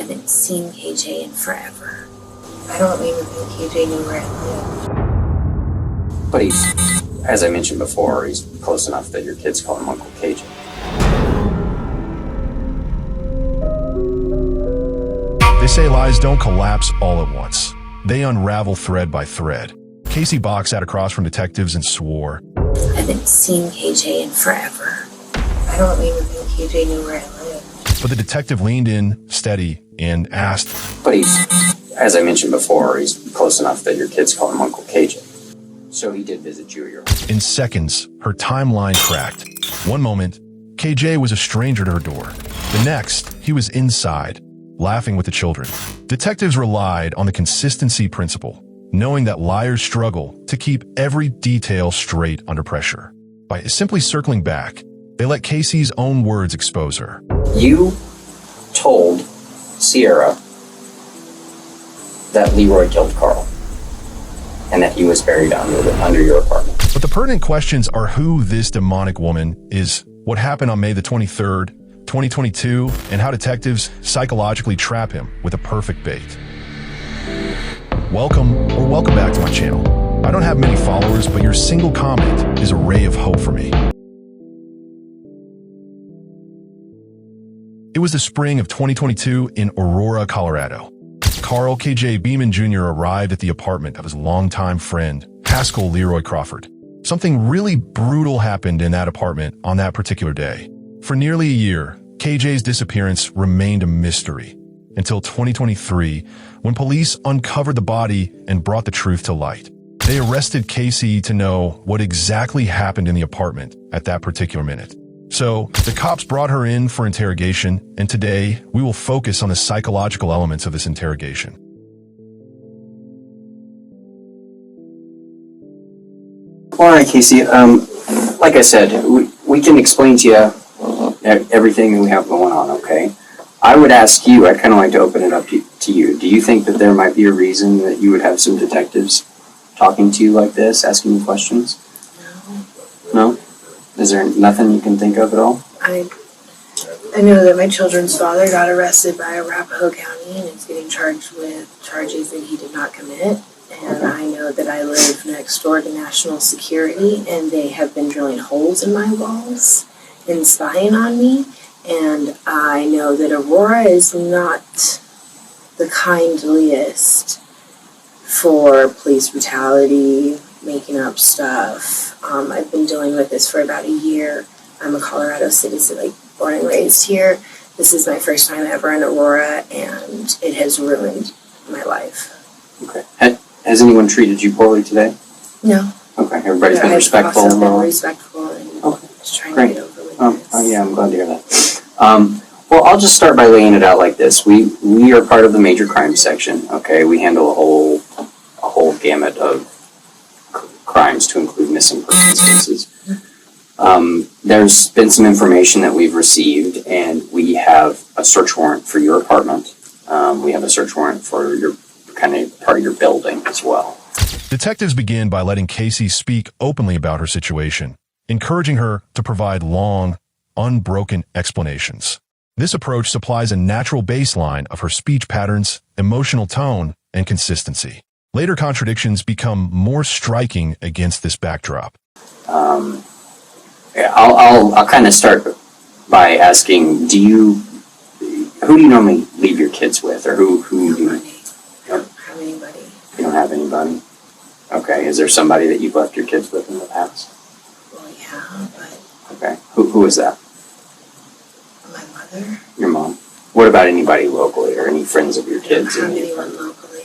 haven't seen KJ in forever. I don't even think KJ knew where I lived. But he's, as I mentioned before, he's close enough that your kids call him Uncle KJ. They say lies don't collapse all at once. They unravel thread by thread. Casie Bach sat across from detectives and swore, I haven't seen KJ in forever. I don't even think KJ knew where I lived. But the detective leaned in, steady, and asked, But he's, as I mentioned before, he's close enough that your kids call him Uncle KJ. So he did visit you at your home. In seconds, her timeline cracked. One moment, KJ was a stranger to her door. The next, he was inside, laughing with the children. Detectives relied on the consistency principle, knowing that liars struggle to keep every detail straight under pressure. By simply circling back, they let Casie's own words expose her. You told Sierra that Leroy killed Carl and that he was buried under your apartment. But the pertinent questions are who this demonic woman is, what happened on May the 23rd, 2022, and how detectives psychologically trap him with a perfect bait. Welcome back to my channel. I don't have many followers, but your single comment is a ray of hope for me. It was the spring of 2022 in Aurora, Colorado. Carl KJ Beeman Jr. arrived at the apartment of his longtime friend, Haskell Leroy Crawford. Something really brutal happened in that apartment on that particular day. For nearly a year, KJ's disappearance remained a mystery, until 2023, when police uncovered the body and brought the truth to light. They arrested Casie to know what exactly happened in the apartment at that particular minute. So, the cops brought her in for interrogation, and today, we will focus on the psychological elements of this interrogation. All right, Casie, like I said, we can explain to you everything we have going on, okay? I would ask you, I'd kind of like to open it up to you. Do you think that there might be a reason that you would have some detectives talking to you like this, asking you questions? No? Is there nothing you can think of at all? I know that my children's father got arrested by Arapahoe County and is getting charged with charges that he did not commit. And I know that I live next door to National Security, and they have been drilling holes in my walls and spying on me. And I know that Aurora is not the kindliest for police brutality, making up stuff. I've been dealing with this for about a year. I'm a Colorado citizen, like born and raised here. This is my first time ever in Aurora, and it has ruined my life. Okay. Has anyone treated you poorly today? No. Okay. Everybody's been respectful. I've been respectful and just trying to get over with this. Oh yeah, I'm glad to hear that. Well, I'll just start by laying it out like this. We are part of the major crime section. Okay, we handle a whole gamut of crimes to include missing persons cases. There's been some information that we've received, and we have a search warrant for your apartment. We have a search warrant for your kind of part of your building as well. Detectives begin by letting Casie speak openly about her situation, encouraging her to provide long, unbroken explanations. This approach supplies a natural baseline of her speech patterns, emotional tone, and consistency. Later contradictions become more striking against this backdrop. I'll kind of start by asking, who do you normally leave your kids with, or who do you? I don't have anybody. You don't have anybody? Okay. Is there somebody that you've left your kids with in the past? Well, yeah, but... Okay. Who is that? My mother. Your mom. What about anybody locally or any friends of your kids? I don't have anyone locally.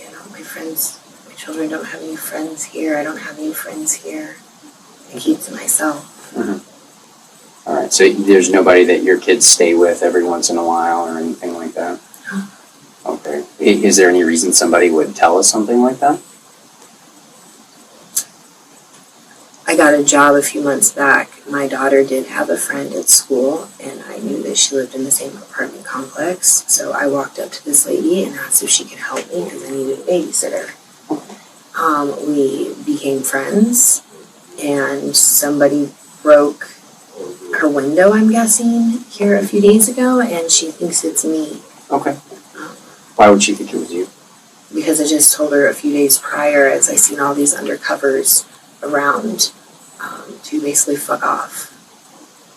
My children don't have any friends here. I don't have any friends here. I keep to myself. Mm-hmm. All right. So there's nobody that your kids stay with every once in a while or anything like that? No. Okay. Is there any reason somebody would tell us something like that? I got a job a few months back. My daughter did have a friend at school, and I knew that she lived in the same apartment complex. So I walked up to this lady and asked if she could help me because I needed a babysitter. We became friends, and somebody broke her window, I'm guessing, here a few days ago, and she thinks it's me. Okay. Why would she think it was you? Because I just told her a few days prior, as I seen all these undercovers around, to basically fuck off.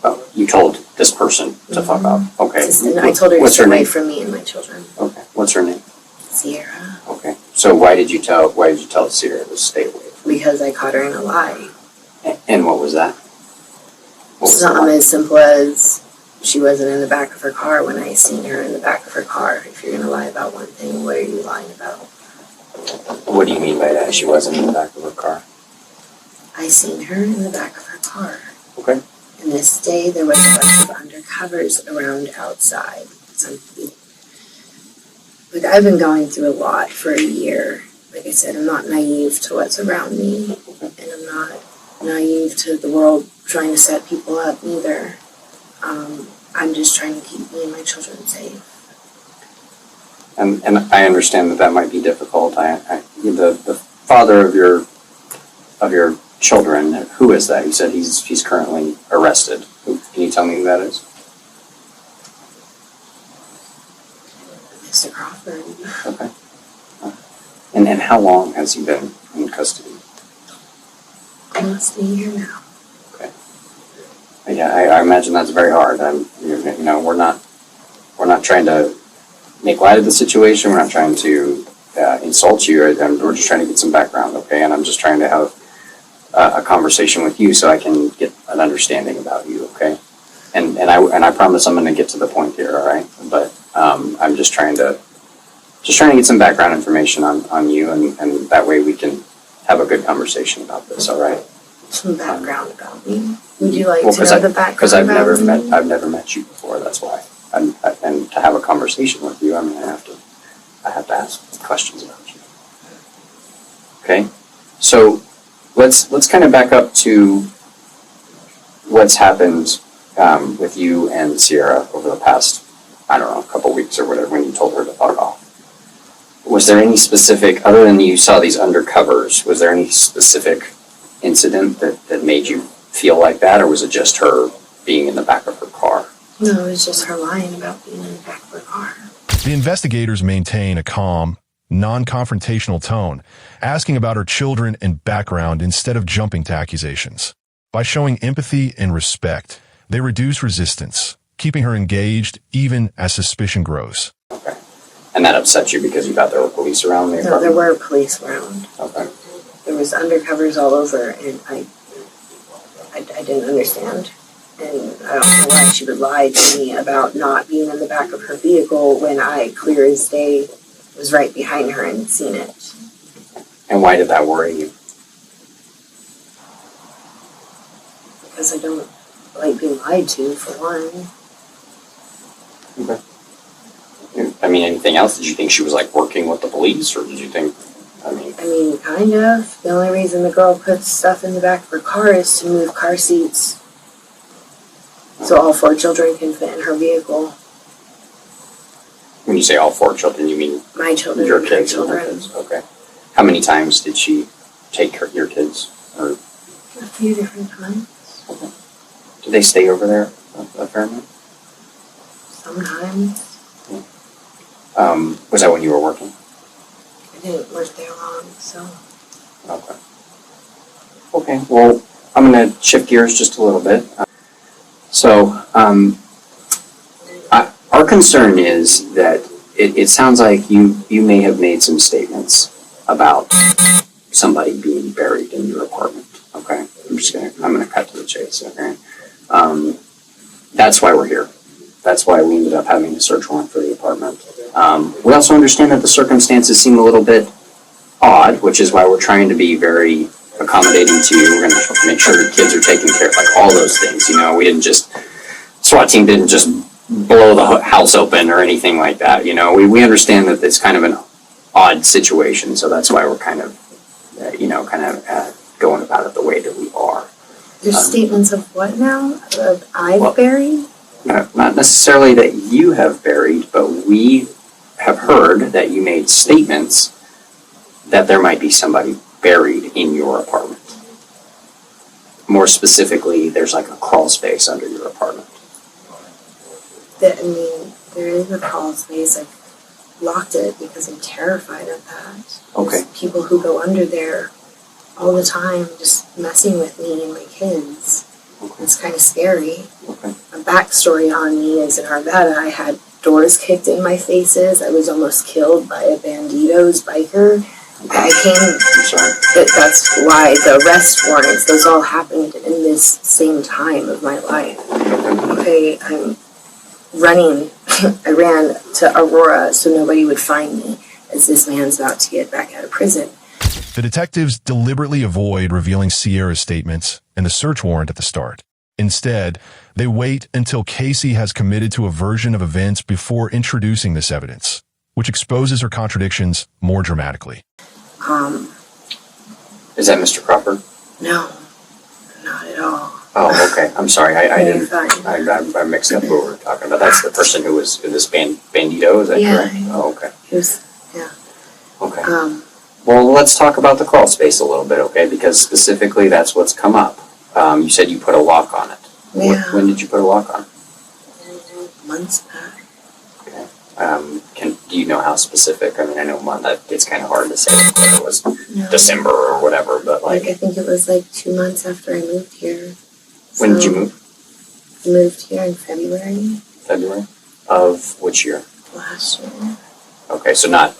Oh, you told this person to fuck off. Okay. And I told her to What's stay her away name? from me and my children. Okay. What's her name? Sierra. Okay. So why did you tell Sierra to stay away from you? Because I caught her in a lie. And what was that? Something as simple as she wasn't in the back of her car when I seen her in the back of her car. If you're going to lie about one thing, what are you lying about? What do you mean by that? She wasn't in the back of her car? I seen her in the back of her car. Okay. And this day there was a bunch of undercovers around outside. Like, I've been going through a lot for a year. Like I said, I'm not naive to what's around me. And I'm not naive to the world trying to set people up either. I'm just trying to keep me and my children safe. And I understand that might be difficult. The father of your children, who is that? You said he's currently arrested. Can you tell me who that is? Mr. Crawford. Okay. And how long has he been in custody? Almost a year now. Okay. Yeah, I imagine that's very hard. We're not trying to make light of the situation. We're not trying to insult you. We're just trying to get some background, okay? And I'm just trying to have a conversation with you so I can get an understanding about you, okay? And I promise I'm going to get to the point here, all right? But I'm just trying to get some background information on you, and that way we can have a good conversation about this, all right? Some background about me. Would you like to know the background because I've about me? I've never met you before. That's why. And to have a conversation with you, I mean, I have to ask questions about you. Okay, so let's kind of back up to what's happened with you and Sierra over the past, I don't know, a couple weeks or whatever, when you told her to fuck off. Was there any specific, other than you saw these undercovers, was there any specific incident that made you feel like that, or was it just her being in the back of her car? No, it was just her lying about being in the back of her car. The investigators maintain a calm, non-confrontational tone, asking about her children and background instead of jumping to accusations. By showing empathy and respect, they reduce resistance, keeping her engaged even as suspicion grows. Okay. And that upset you because you thought there were police around the apartment? No, there were police around. Okay. There was undercovers all over, and I didn't understand. And I don't know why she would lie to me about not being in the back of her vehicle when I, clear as day, was right behind her and seen it. And why did that worry you? Because I don't like being lied to, for one. Okay. I mean, anything else? Did you think she was like working with the police, or did you think, I mean, kind of. The only reason the girl puts stuff in the back of her car is to move car seats so all 4 children can fit in her vehicle. when you say all 4 children, you mean My children, your my kids and her children. kids? Okay. How many times did she take your kids? Or A few different times. did they stay over there a fair amount? Sometimes. Was that when you were working? I didn't work there long, so. Okay. Okay, well, I'm going to shift gears just a little bit. Our concern is that it sounds like you may have made some statements about somebody being buried in your apartment. Okay, I'm gonna cut to the chase. Okay, that's why we're here. That's why we ended up having a search warrant for the apartment. We also understand that the circumstances seem a little bit odd, which is why we're trying to be very accommodating to you. We're going to make sure the kids are taken care of, like all those things. You know, SWAT team didn't just blow the house open or anything like that. You know, we understand that it's kind of an odd situation, so that's why we're kind of going about it the way that we are. There's statements of what now? Of I've buried? Not necessarily that you have buried, but we have heard that you made statements that there might be somebody buried in your apartment. More specifically, there's like a crawl space under your apartment. There is a crawl space. locked it because I'm terrified of that. Okay. There's people who go under there all the time just messing with me and my kids. Okay. It's kind of scary. Okay. A backstory on me is in Arvada, I had doors kicked in my faces. I was almost killed by a Banditos biker. I I'm sorry. that's why the arrest warrants, those all happened in this same time of my life. Okay, I'm running, I ran to Aurora so nobody would find me as this man's about to get back out of prison. The detectives deliberately avoid revealing Sierra's statements and the search warrant at the start. Instead, they wait until Casie has committed to a version of events before introducing this evidence, which exposes her contradictions more dramatically. Is that Mr. Crawford? No, not at all. Oh, okay. I'm sorry. I You're didn't. fine. I mixed up what we were talking about. That's the person who was in this Bandito. Is that Yeah. correct? Oh, okay. He was, yeah. Okay. Well, let's talk about the crawl space a little bit, okay? Because specifically, that's what's come up. You said you put a lock on it. Yeah. When did you put a lock on it? Months back. Okay. Do you know how specific? I mean, I know that it's kind of hard to say whether it was No. December or whatever, but I think it was 2 months after I moved here. When did you move? I moved here in February February of which year? last year. Okay, so not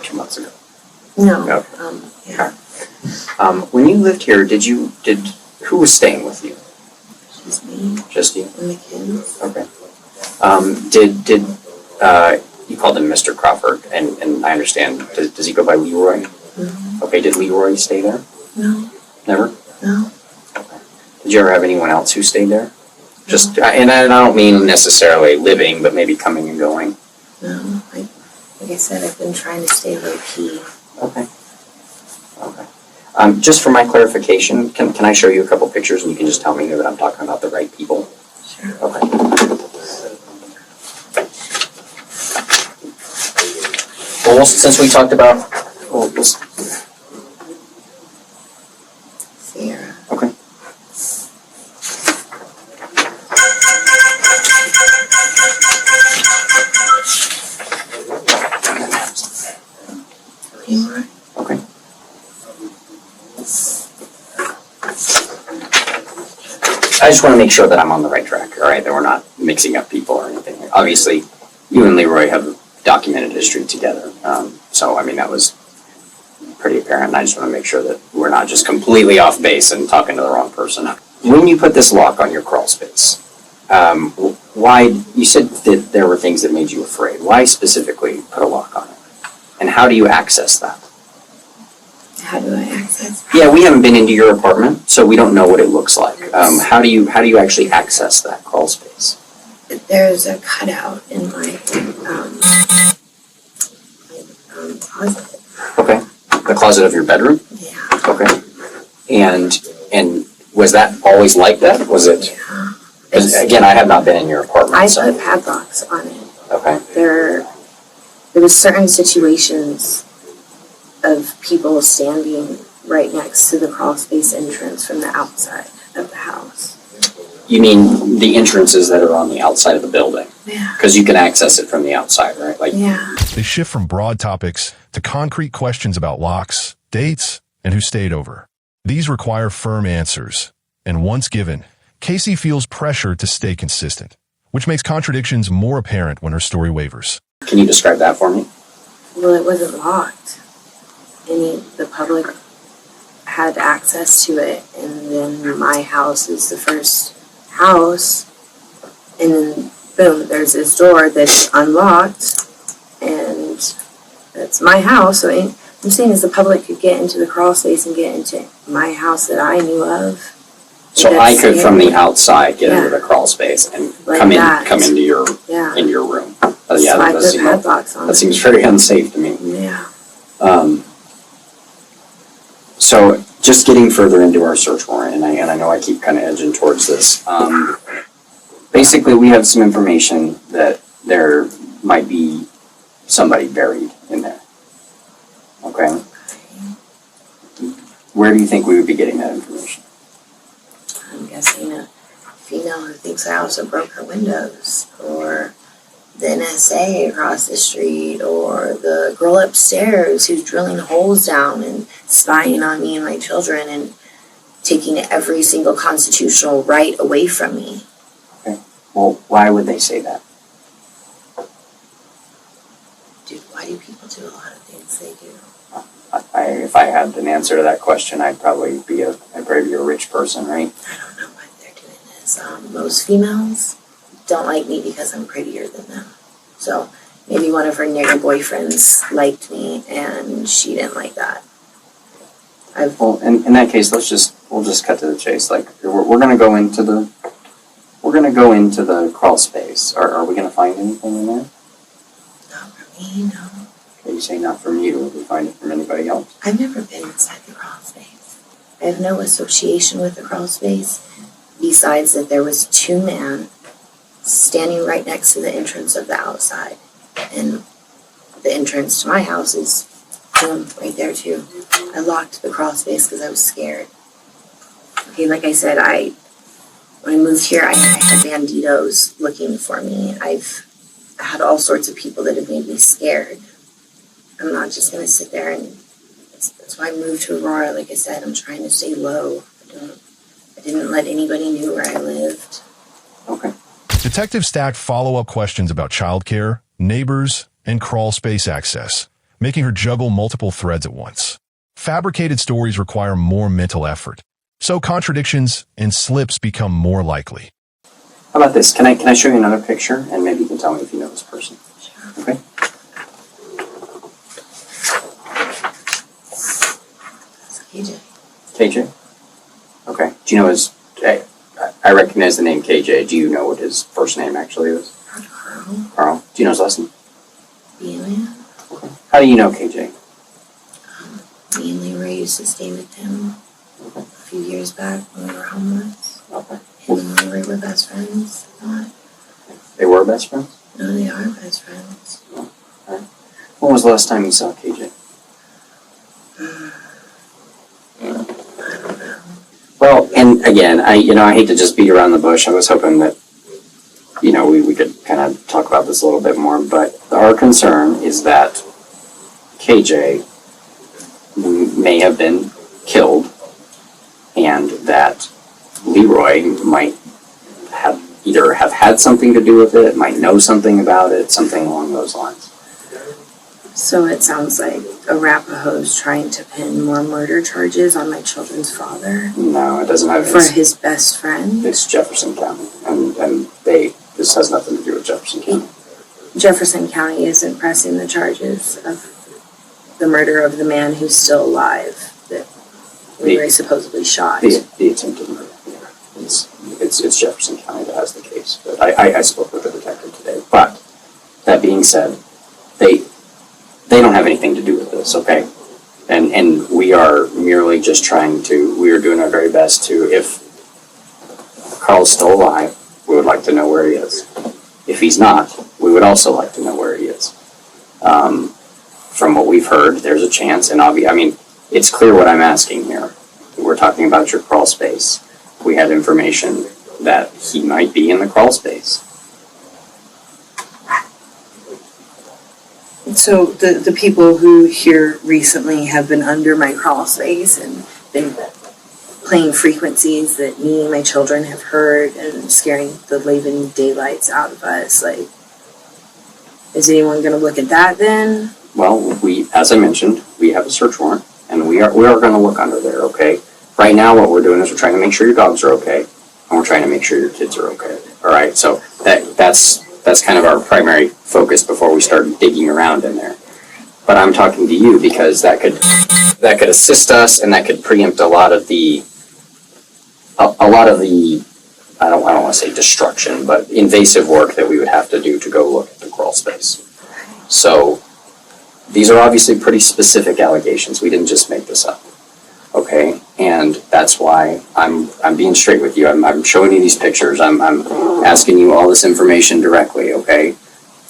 2 months ago. No. Okay. Yeah. When you lived here, who was staying with you? Just me Just you? and the kids. Okay. Did you called him Mr. Crawford, and I understand. Does he go by Leroy? Mm-hmm. Okay. Did Leroy stay there? No. Never. No. Okay. Did you ever have anyone else who stayed there? Just and I don't mean necessarily living, but maybe coming and going. No. Like I said, I've been trying to stay low key. Okay. Okay. Just for my clarification, can I show you a couple pictures and you can just tell me that I'm talking about the right people? Sure. Okay. Well, since we talked about, Sierra. okay. Leroy. Okay. I just want to make sure that I'm on the right track, all right, that we're not mixing up people or anything. Obviously, you and Leroy have a documented history together, so, I mean, that was pretty apparent, and I just want to make sure that we're not just completely off base and talking to the wrong person. When you put this lock on your crawl space, why, you said that there were things that made you afraid. Why specifically put a lock on it? And how do you access that? How do I access? Yeah, we haven't been into your apartment, so we don't know what it looks like. How do you actually access that crawl space? There's a cutout in my closet. Okay, the closet of your bedroom. Yeah. Okay, and was that always like that? Was it? Yeah. 'Cause again, I have not been in your apartment. I So. put padlocks on it. Okay. There was certain situations of people standing right next to the crawl space entrance from the outside of the house. You mean the entrances that are on the outside of the building? Yeah. Because you can access it from the outside, right? Like. Yeah. They shift from broad topics to concrete questions about locks, dates, and who stayed over. These require firm answers, and once given, Casie feels pressure to stay consistent, which makes contradictions more apparent when her story wavers. Can you describe that for me? Well, it wasn't locked. The public had access to it, and then my house is the first house, and then boom, there's this door that's unlocked, and that's my house. So I'm saying is the public could get into the crawl space and get into my house that I knew of. So I could, from the outside, get into Yeah. the crawl space and Like come that. into your Yeah. room. So Yeah, I that put does seem like, padlocks on that it. seems very unsafe to me. Yeah. So just getting further into our search warrant, and I know I keep kind of edging towards this. Basically, we have some information that there might be somebody buried in there. Okay. Where do you think we would be getting that information? I'm guessing a female who thinks I also broke her windows, or the NSA across the street, or the girl upstairs who's drilling holes down and spying on me and my children and taking every single constitutional right away from me. Okay. Well, why would they say that? Dude, why do people do a lot of things they do? If I had an answer to that question, I'd probably be a rich person, right? I don't know why they're doing this. Most females don't like me because I'm prettier than them. So maybe one of her nigger boyfriends liked me and she didn't like that. Well, in that case, we'll just cut to the chase. Like, we're gonna go into the crawl space. Are we gonna find anything in there? Not for me, no. Okay, you say not from you. Will we find it from anybody else? I've never been inside the crawl space. I have no association with the crawl space, besides that there was two men standing right next to the entrance of the outside. And the entrance to my house is, boom, right there too. I locked the crawl space because I was scared. Okay, like I said, when I moved here, I had banditos looking for me. I've had all sorts of people that have made me scared. I'm not just going to sit there and... That's why I moved to Aurora. Like I said, I'm trying to stay low. I didn't let anybody know where I lived. Okay. Detectives stacked follow-up questions about childcare, neighbors, and crawl space access, making her juggle multiple threads at once. Fabricated stories require more mental effort, so contradictions and slips become more likely. How about this? Can I show you another picture, and maybe you can tell me if you know this person? Sure. Okay. KJ. KJ? Okay. Do you know his... I recognize the name KJ. Do you know what his first name actually is? Carl. Carl. Do you know his last name? Beeman. Okay. How do you know KJ? Me and Leroy used to stay with him a few years back when we were homeless. Okay. Him and Leroy were best friends. They were best friends? No, they are best friends. Oh, all right. When was the last time you saw KJ? I don't know. Well, and again, I hate to just beat around the bush. I was hoping that, we could kind of talk about this a little bit more, but our concern is that KJ may have been killed and that Leroy might have either have had something to do with it, might know something about it, something along those lines. So it sounds like Arapahoe's trying to pin more murder charges on my children's father. No, it doesn't have... For his best friend? It's Jefferson County, and this has nothing to do with Jefferson County. Jefferson County isn't pressing the charges of the murder of the man who's still alive that Leroy supposedly shot. The attempted murder. Yeah. It's Jefferson County that has the case. But I spoke with the detective today. But that being said, they don't have anything to do with this, okay? And we are merely just we are doing our very best to, if Carl's still alive, we would like to know where he is. If he's not, we would also like to know where he is. From what we've heard, there's a chance, and it's clear what I'm asking here. We're talking about your crawl space. We have information that he might be in the crawl space. So the people who here recently have been under my crawl space and been playing frequencies that me and my children have heard and scaring the living daylights out of us, like, is anyone going to look at that then? Well, as I mentioned, we have a search warrant, and we are going to look under there, okay? Right now, what we're doing is we're trying to make sure your dogs are okay, and we're trying to make sure your kids are okay, all right? So that's kind of our primary focus before we start digging around in there. But I'm talking to you because that could assist us, and that could preempt a lot of the I don't want to say destruction, but invasive work that we would have to do to go look at the crawl space. So these are obviously pretty specific allegations. We didn't just make this up, okay? And that's why I'm being straight with you. I'm showing you these pictures. I'm asking you all this information directly, okay?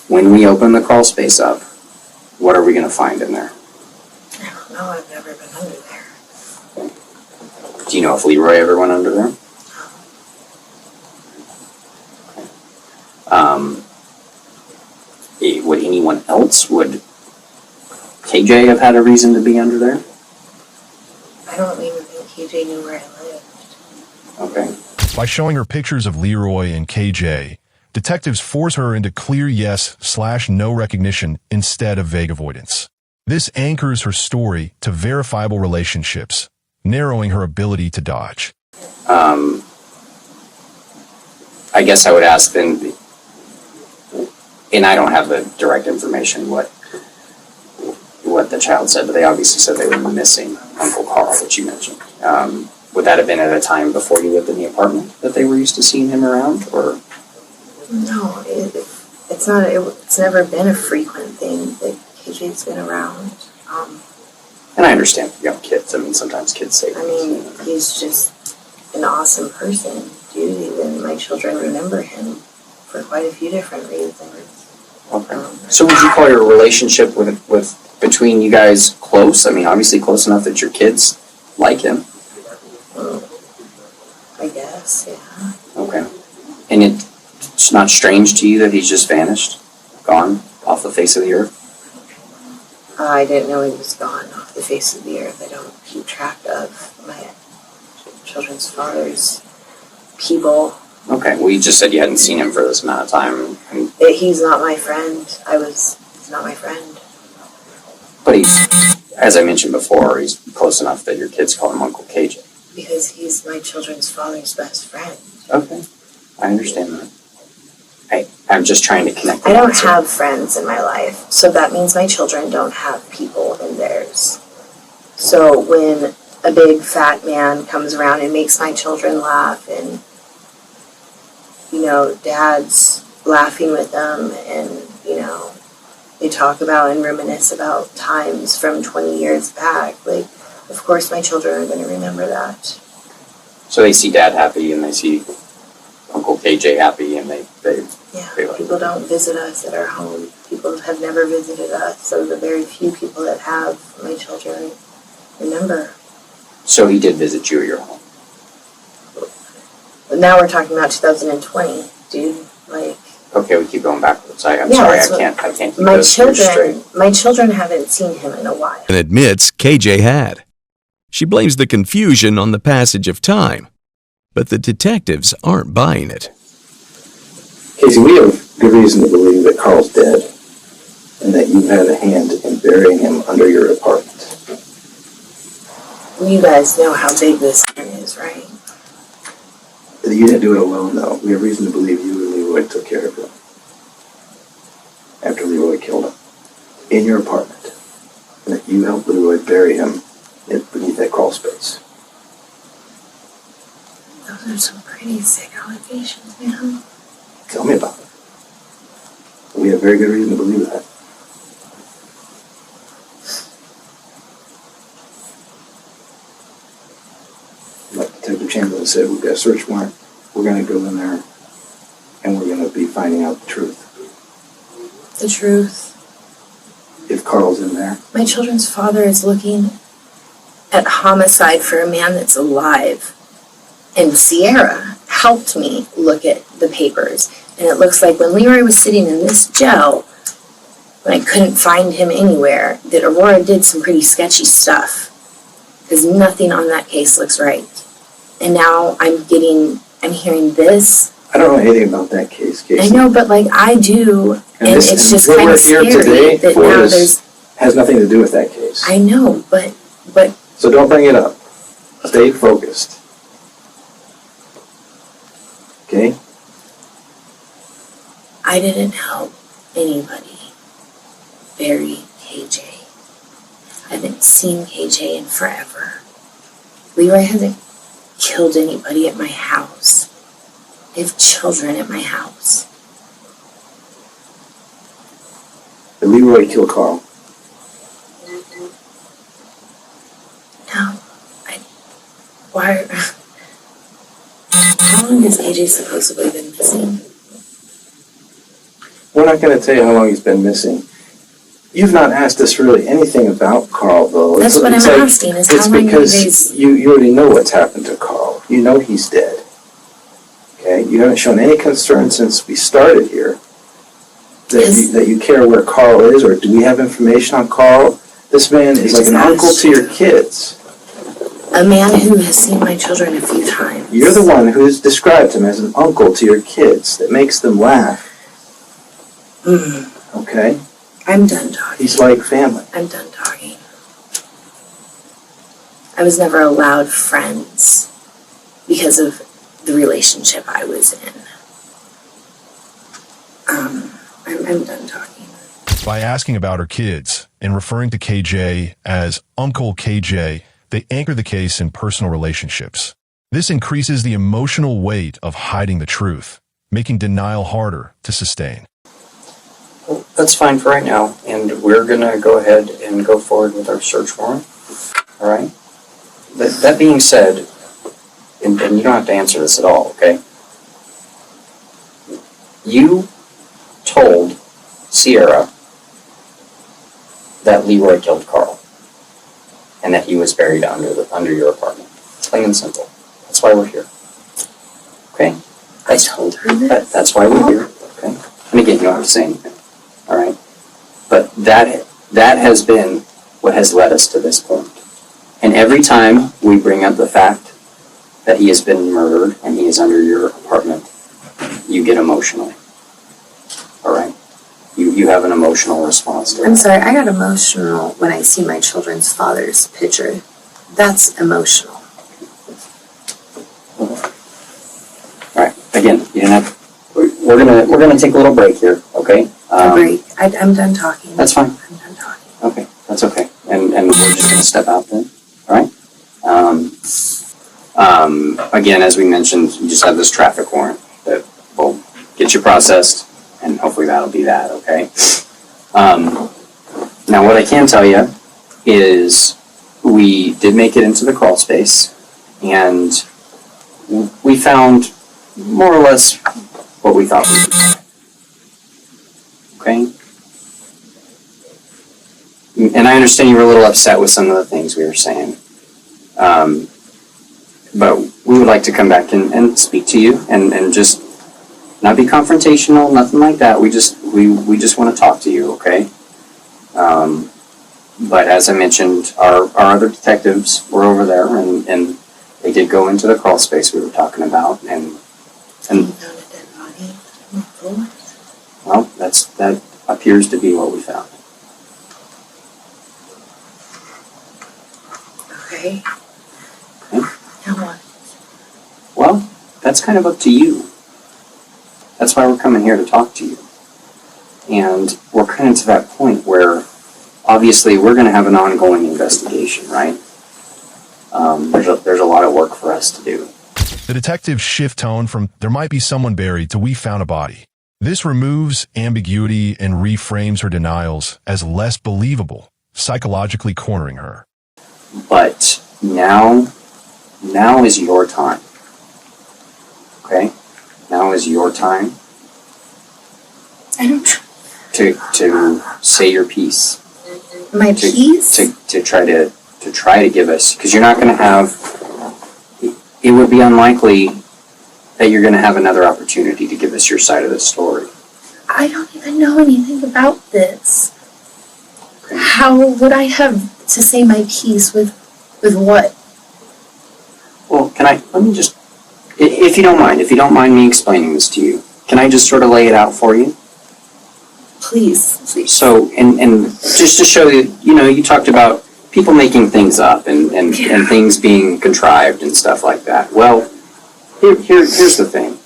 When we open the crawl space up, what are we going to find in there? I don't know. I've never been under there. Okay. Do you know if Leroy ever went under there? would anyone else, would KJ have had a reason to be under there? I don't even think KJ knew where I lived. Okay. By showing her pictures of Leroy and KJ, detectives force her into clear yes/no recognition instead of vague avoidance. This anchors her story to verifiable relationships, narrowing her ability to dodge. I guess I would ask then, and I don't have the direct information what the child said, but they obviously said they were missing Uncle Carl, which you mentioned. Would that have been at a time before you lived in the apartment that they were used to seeing him around, or? No, it's not. It's never been a frequent thing that KJ's been around. And I understand young kids. I mean, sometimes kids say. I mean, he's just an awesome person, dude. Even my children remember him for quite a few different reasons. Okay. So would you call your relationship with between you guys close? I mean, obviously close enough that your kids like him. I guess, yeah. Okay. And it's not strange to you that he's just vanished, gone off the face of the earth? I didn't know he was gone off the face of the earth. I don't keep track of my children's father's people. Okay. Well, you just said you hadn't seen him for this amount of time. He's not my friend. He's not my friend. But he's, as I mentioned before, he's close enough that your kids call him Uncle KJ. Because he's my children's father's best friend. Okay. I understand that. I'm just trying to connect. I don't have friends in my life, so that means my children don't have people in theirs. So when a big fat man comes around and makes my children laugh, and dad's laughing with them, and they talk about and reminisce about times from 20 years back, of course my children are going to remember that. So they see Dad happy and they see Uncle KJ happy, and they People don't visit us at our home. People have never visited us, so the very few people that have, my children remember. So he did visit you at your home? But now we're talking about 2020, dude. Okay, we keep going backwards. I'm sorry, I can't keep those straight. My children haven't seen him in a while. And admits KJ had. She blames the confusion on the passage of time, but the detectives aren't buying it. Casie, we have good reason to believe that Carl's dead and that you had a hand in burying him under your apartment. You guys know how big this thing is, right? You didn't do it alone, though. We have reason to believe you and Leroy took care of him after Leroy killed him in your apartment, and that you helped Leroy bury him beneath that crawl space. Those are some pretty sick allegations, man. Tell me about it. We have very good reason to believe that. Like Detective Chamberlain said, we've got a search warrant. We're going to go in there and we're going to be finding out the truth. The truth. If Carl's in there. My children's father is looking at homicide for a man that's alive. And Sierra helped me look at the papers. And it looks like when Leroy was sitting in this jail, when I couldn't find him anywhere, that Aurora did some pretty sketchy stuff. Because nothing on that case looks right. And now I'm hearing this. I don't know anything about that case, Casie. I know, but I do. And it's just what kind we're of here scary today that for now has nothing to do with that case. I know, but So don't bring it up. Stay focused. Okay? I didn't help anybody bury KJ. I haven't seen KJ in forever. Leroy hasn't killed anybody at my house. I have children at my house. Did Leroy kill Carl? No. Why? How long has KJ supposedly been missing? We're not going to tell you how long he's been missing. You've not asked us really anything about Carl, though. That's what I'm asking, is how long because days... you already know what's happened to Carl. You know he's dead. Okay? You haven't shown any concern since we started here that you care where Carl is, or do we have information on Carl? This man is like an uncle to your kids. A man who has seen my children a few times. You're the one who has described him as an uncle to your kids that makes them laugh. Okay? I'm done talking. He's like family. I'm done talking. I was never allowed friends because of the relationship I was in. I'm done talking. By asking about her kids and referring to KJ as Uncle KJ, they anchor the case in personal relationships. This increases the emotional weight of hiding the truth, making denial harder to sustain. Well, that's fine for right now, and we're going to go ahead and go forward with our search warrant. All right? That being said, and you don't have to answer this at all, okay? You told Sierra that Leroy killed Carl and that he was buried under your apartment. Plain and simple. That's why we're here. Okay? I told her this. That's why we're here. Okay? And again, you don't have to say anything. All right? But that has been what has led us to this point. And every time we bring up the fact that he has been murdered and he is under your apartment, you get emotional. All right? You have an emotional response to it. I'm sorry, I got emotional when I see my children's father's picture. That's emotional. All right. Again, you didn't have. We're gonna take a little break here. Okay. A break. I'm done talking. That's fine. I'm done talking. Okay, that's okay. And we're just gonna step out then. All right. Again, as we mentioned, you just have this traffic warrant that will get you processed, and hopefully that'll be that. Okay. Now, what I can tell you is we did make it into the crawl space, and we found more or less what we thought we would find. Okay? And I understand you were a little upset with some of the things we were saying. But we would like to come back and speak to you and just not be confrontational, nothing like that. We just want to talk to you, okay? But as I mentioned, our other detectives were over there and they did go into the crawl space we were talking about and You found a dead body on the floor? well, that appears to be what we found. Okay. Now what? Well, that's kind of up to you. That's why we're coming here to talk to you. And we're kind of to that point where obviously we're going to have an ongoing investigation, right? There's a lot of work for us to do. The detectives shift tone from "there might be someone buried" to "we found a body." This removes ambiguity and reframes her denials as less believable, psychologically cornering her. But now is your time. Okay? Now is your time I don't. to say your piece. My piece? To try to give us, because you're not going to have. It would be unlikely that you're going to have another opportunity to give us your side of the story. I don't even know anything about this. Okay? How would I have to say my piece with what? Well, let me just, if you don't mind me explaining this to you, can I just sort of lay it out for you? Please. So, and just to show you, you talked about people making things up and things being contrived and stuff like that. Well, here's the thing.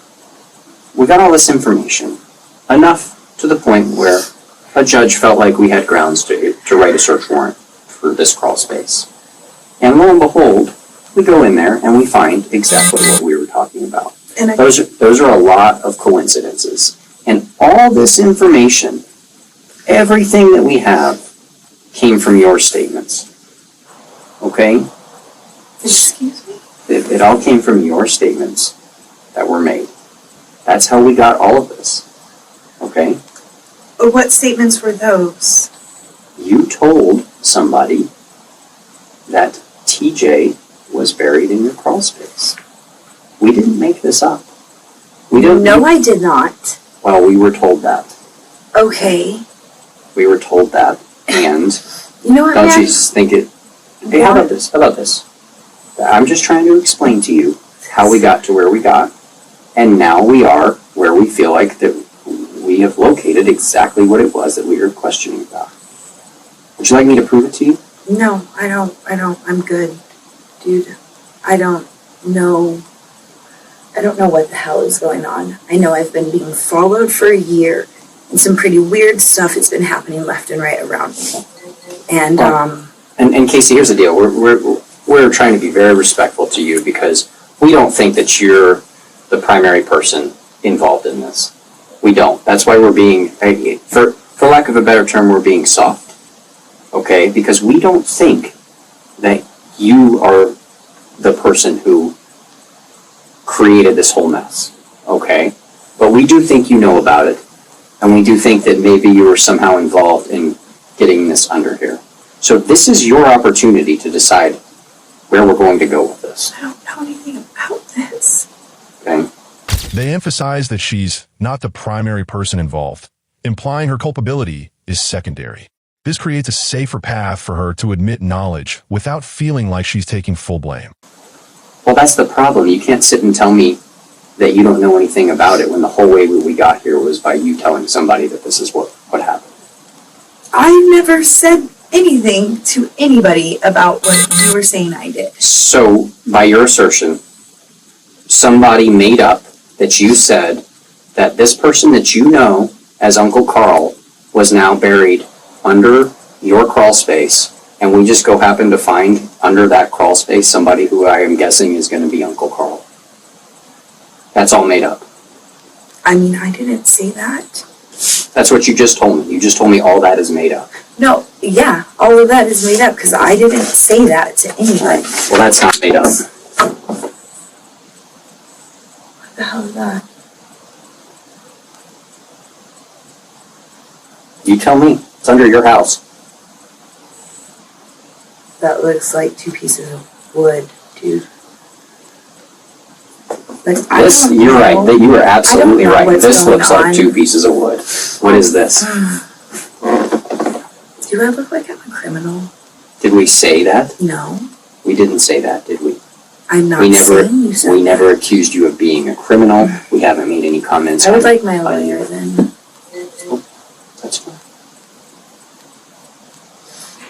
We got all this information, enough to the point where a judge felt like we had grounds to write a search warrant for this crawl space. And lo and behold, we go in there and we find exactly what we were talking about. And Those are a lot of coincidences. And all this information, everything that we have, came from your statements. Okay? Excuse me? It all came from your statements that were made. That's how we got all of this. Okay? What statements were those? You told somebody that TJ was buried in your crawl space. We didn't make this up. We didn't. No, I did not. Well, we were told that. Okay. We were told that, and You know what, don't man? you think it... Hey, how about this? How about this? I'm just trying to explain to you how we got to where we got, and now we are where we feel like that we have located exactly what it was that we were questioning about. Would you like me to prove it to you? No, I don't. I'm good, dude. I don't know what the hell is going on. I know I've been being followed for a year, and some pretty weird stuff has been happening left and right around me. And, And Casie, here's the deal. We're trying to be very respectful to you because we don't think that you're the primary person involved in this. We don't. That's why we're being, for lack of a better term, we're being soft. Okay? Because we don't think that you are the person who created this whole mess. Okay? But we do think you know about it, and we do think that maybe you were somehow involved in getting this under here. So this is your opportunity to decide where we're going to go with this. I don't know anything about this. Okay? They emphasize that she's not the primary person involved, implying her culpability is secondary. This creates a safer path for her to admit knowledge without feeling like she's taking full blame. Well, that's the problem. You can't sit and tell me that you don't know anything about it when the whole way we got here was by you telling somebody that this is what happened. I never said anything to anybody about what you were saying I did. So, by your assertion, somebody made up that you said that this person that you know as Uncle Carl was now buried under your crawl space, and we just go happen to find under that crawl space somebody who I am guessing is going to be Uncle Carl. That's all made up. I mean, I didn't say that. That's what you just told me. You just told me all that is made up. No, yeah, all of that is made up because I didn't say that to anybody. Well, that's not made up. What the hell is that? You tell me. It's under your house. That looks like two pieces of wood, dude. Like, This, you're right. That you are absolutely I don't know right. what's This going looks like on. 2 pieces of wood. What is this? Do I look like I'm a criminal? Did we say that? No, We didn't say that, did we? I'm not We never, saying you said we that. never accused you of being a criminal. We haven't made any comments. I would on- like my lawyer then. That's fine.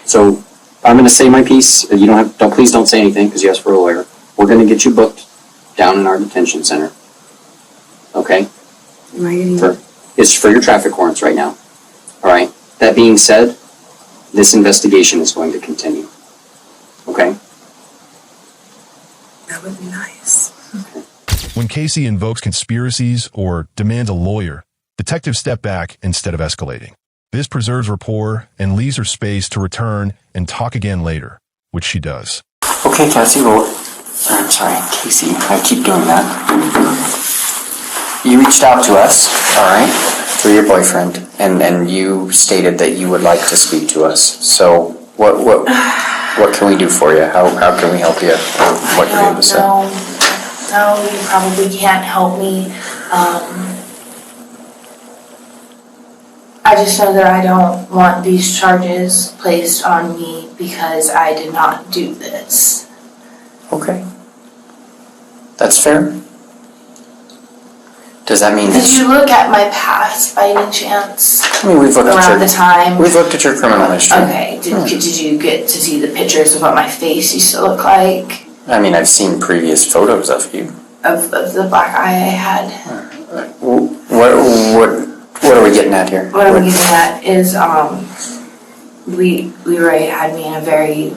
So I'm going to say my piece. You please don't say anything because you asked for a lawyer. We're going to get you booked down in our detention center. Okay? Am I getting... It's for your traffic warrants right now. All right? That being said, this investigation is going to continue. Okay? That would be nice. When Casie invokes conspiracies or demands a lawyer, detectives step back instead of escalating. This preserves rapport and leaves her space to return and talk again later, which she does. Okay, Casie, I'm sorry, Casie, I keep doing that. You reached out to us, all right, through your boyfriend, and you stated that you would like to speak to us. So what can we do for you? How can we help you? What can we do to say? No, you probably can't help me. I just know that I don't want these charges placed on me because I did not do this. Okay. That's fair. Does that mean Did you look at my past by any chance? I mean, we've looked Around the time? We've looked at your criminal history. Okay, did you get to see the pictures of what my face used to look like? I mean, I've seen previous photos of you. Of the black eye I had? What are we getting at here? What I'm getting at is, Leroy had me in a very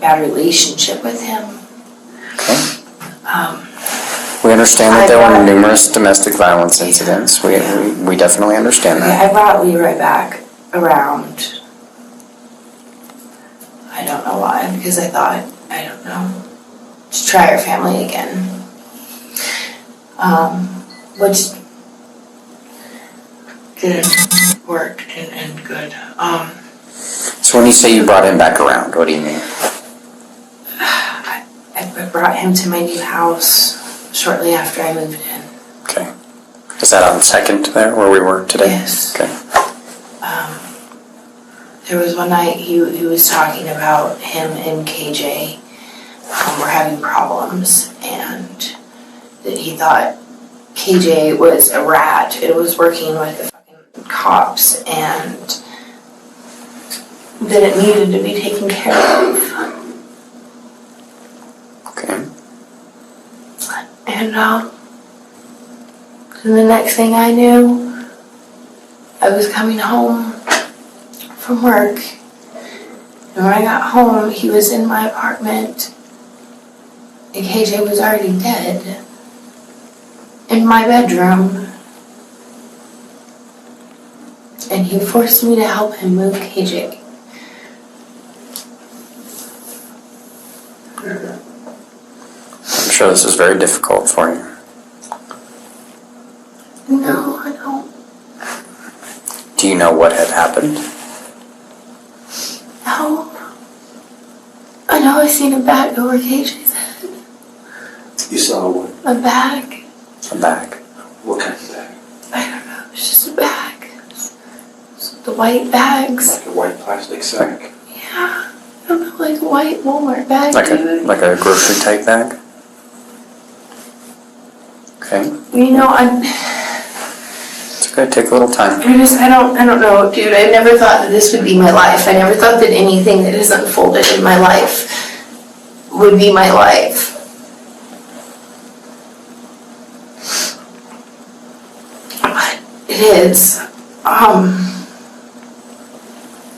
bad relationship with him. Okay. We understand that there were numerous domestic violence incidents. We definitely understand that. I brought Leroy back around. I don't know why, because I thought, I don't know, to try our family again. Which did work and good. So when you say you brought him back around, what do you mean? I brought him to my new house shortly after I moved in. Okay. Is that on Second there, where we were today? Yes. Okay. There was one night he was talking about him and KJ were having problems, and that he thought KJ was a rat and was working with the fucking cops, and that it needed to be taken care of. Okay. And the next thing I knew, I was coming home from work. And when I got home, he was in my apartment. And KJ was already dead. In my bedroom. And he forced me to help him move KJ. I'm sure this is very difficult for you. No, I don't. Do you know what had happened? No. I know I seen a bag over KJ's head. You saw what? A bag. A bag. What kind of bag? I don't know. It's just a bag. It's the white bags. Like a white plastic sack. Yeah. I don't know, like a white Walmart bag, dude. Like a grocery type bag? Okay. You know, It's okay, take a little time. I don't know, dude. I never thought that this would be my life. I never thought that anything that has unfolded in my life would be my life. But it is.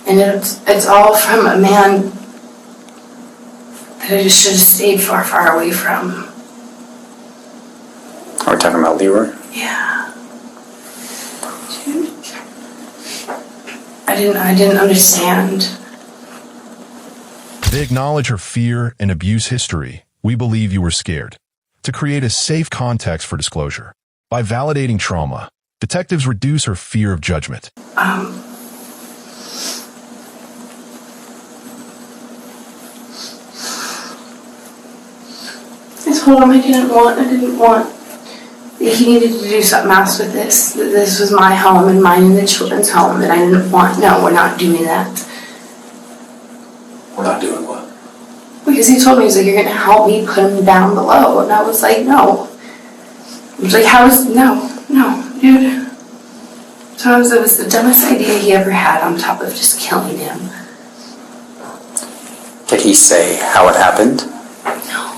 And it's all from a man that I just should have stayed far, far away from. Are we talking about Leroy? Yeah. Dude. I didn't understand. They acknowledge her fear and abuse history. We believe you were scared. To create a safe context for disclosure. By validating trauma, detectives reduce her fear of judgment. I told him I didn't want that he needed to do something else with this. That this was my home and mine and the children's home, that I didn't want. No, we're not doing that. We're not doing what? Because he told me, he's like, you're gonna help me put him down below. And I was like, no. I was like, no, dude. So it was the dumbest idea he ever had, on top of just killing him. Did he say how it happened? No.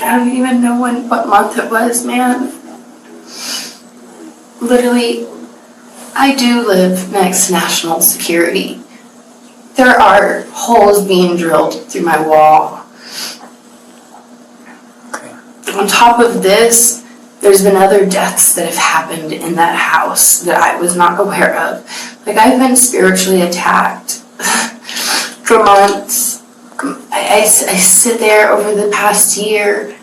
I don't even know what month it was, man. Literally, I do live next to National Security. There are holes being drilled through my wall. Okay. On top of this, there's been other deaths that have happened in that house that I was not aware of. Like, I've been spiritually attacked for months. I sit there over the past year,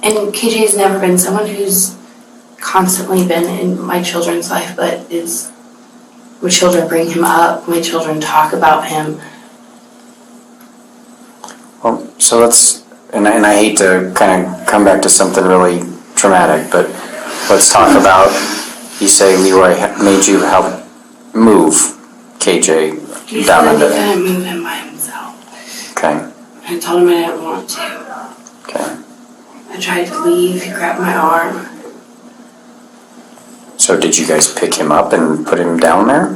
and KJ's never been someone who's constantly been in my children's life, but my children bring him up, my children talk about him. Well, so and I hate to kind of come back to something really traumatic, but let's talk about, you say Leroy made you help move KJ He down said under he there. couldn't move him by himself. Okay, I told him I didn't want to. okay. I tried to leave, he grabbed my arm. So did you guys pick him up and put him down there?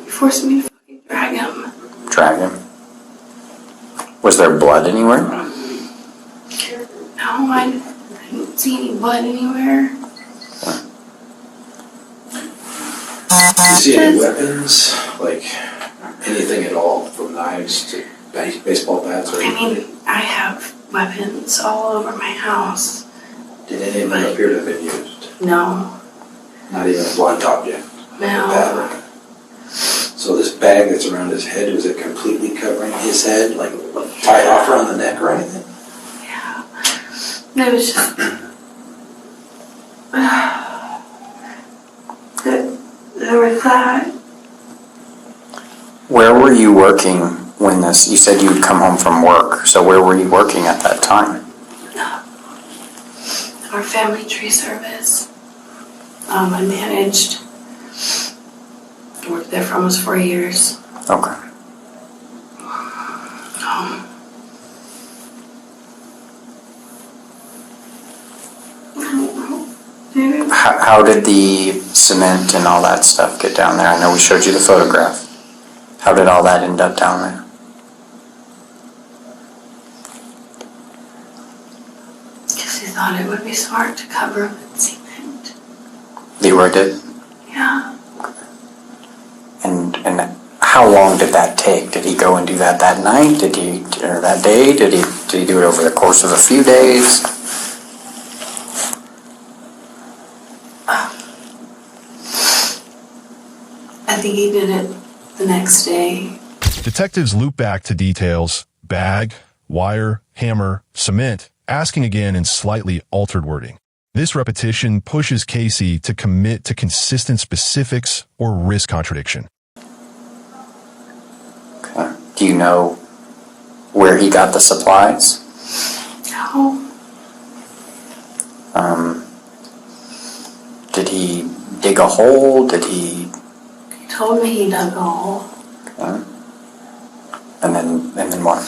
He forced me to fucking drag him. Drag him? Was there blood anywhere? No, I didn't see any blood anywhere. You see any weapons? Like anything at all? From knives to baseball bats or I anything? mean, I have weapons all over my house. Did any of them appear to have been used? No. Not even a blunt object? No. So this bag that's around his head, was it completely covering his head? Like tied off around the neck or anything? Yeah. It was just... there was that. Where were you working when this, you said you'd come home from work, so where were you working at that time? family tree service. I managed. I worked there for almost 4 years. Okay. How did the cement and all that stuff get down there? I know we showed you the photograph. How did all that end up down there? Because he thought it would be smart to cover them in cement. Leroy did? Yeah. And how long did that take? Did he go and do that night? Or that day? Did he do it over the course of a few days? I think he did it the next day. Detectives loop back to details: bag, wire, hammer, cement, asking again in slightly altered wording. This repetition pushes Casie to commit to consistent specifics or risk contradiction. Okay. Do you know where he got the supplies? No. Did he dig a hole? Did he? He told me he dug a hole. Okay. And then what?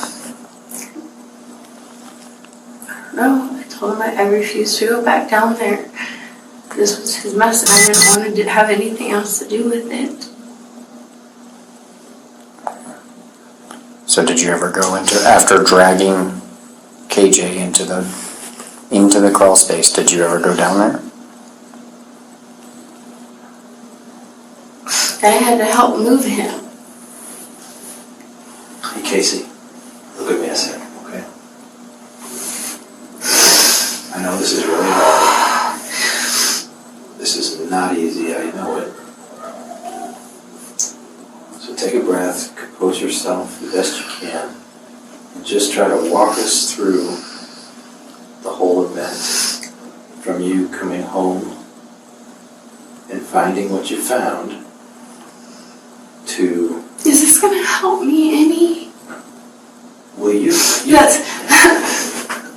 No, I told him I refused to go back down there. This was his mess and I didn't want to have anything else to do with it. So did you ever go after dragging KJ into the crawl space, did you ever go down there? I had to help move him. Hey, Casie, look at me a second, okay? I know this is really hard. This is not easy, I know it. So take a breath, compose yourself the best you can, and just try to walk us through the whole event. From you coming home and finding what you found to... Is this going to help me any? Well, you That's...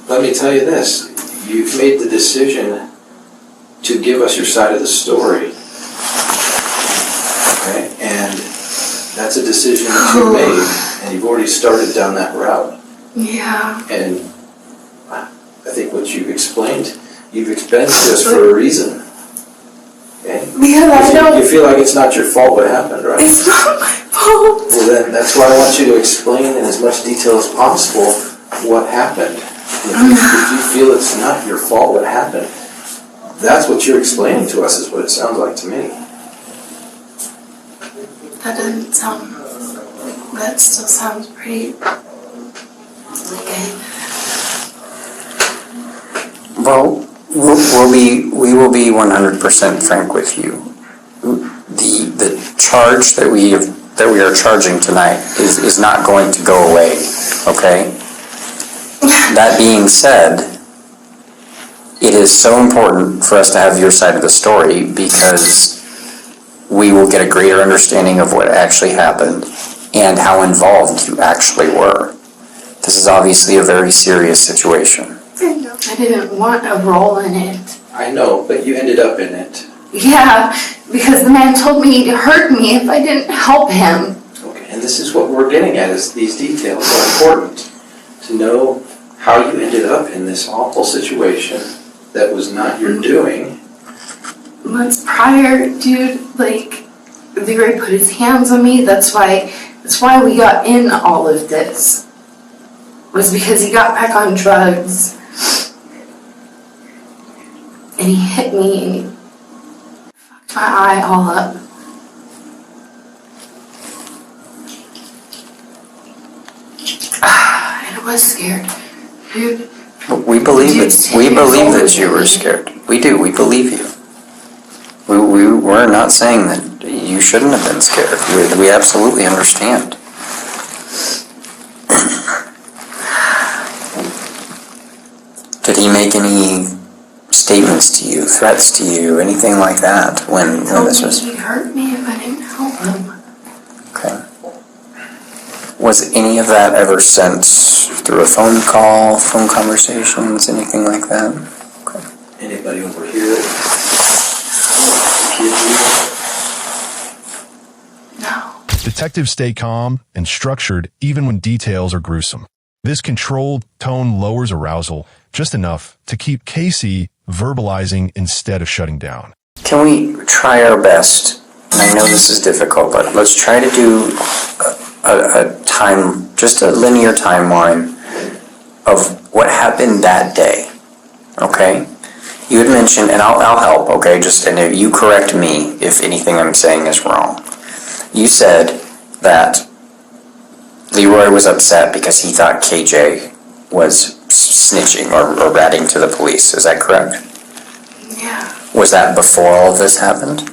let me tell you this. You've made the decision to give us your side of the story. Okay? And that's a decision that you made, and you've already started down that route. Yeah. And I think what you've explained to us for a reason. Okay? Because I don't... You feel like it's not your fault what happened, right? It's not my fault. Well, then that's why I want you to explain in as much detail as possible what happened. If you feel it's not your fault what happened, that's what you're explaining to us, is what it sounds like to me. That doesn't sound... That still sounds pretty... Okay. Well, we will be 100% frank with you. The charge that we are charging tonight is not going to go away, okay? That being said, it is so important for us to have your side of the story because we will get a greater understanding of what actually happened and how involved you actually were. This is obviously a very serious situation. I didn't want a role in it. I know, but you ended up in it. Yeah, because the man told me he'd hurt me if I didn't help him. Okay, and this is what we're getting at, is these details are important. To know how you ended up in this awful situation that was not your doing. Months prior, dude, like, Leroy put his hands on me. That's why we got in all of this. Was because he got back on drugs. And he hit me and he fucked my eye all up. And I was scared. Dude. We believe that you were scared. We do. We believe you. We're not saying that you shouldn't have been scared. We absolutely understand. Did he make any statements to you, threats to you, anything like that when this was? He'd hurt me if I didn't help him. Okay. Was any of that ever sent through a phone call, phone conversations, anything like that? Okay. Anybody Detectives stay calm and structured even when details are gruesome. This controlled tone lowers arousal just enough to keep Casie verbalizing instead of shutting down. Can we try our best? I know this is difficult, but let's try to do a time, just a linear timeline of what happened that day. Okay? You had mentioned, and I'll help, okay? And if you correct me if anything I'm saying is wrong. You said that Leroy was upset because he thought KJ was snitching or ratting to the police. Is that correct? Yeah. Was that before all of this happened?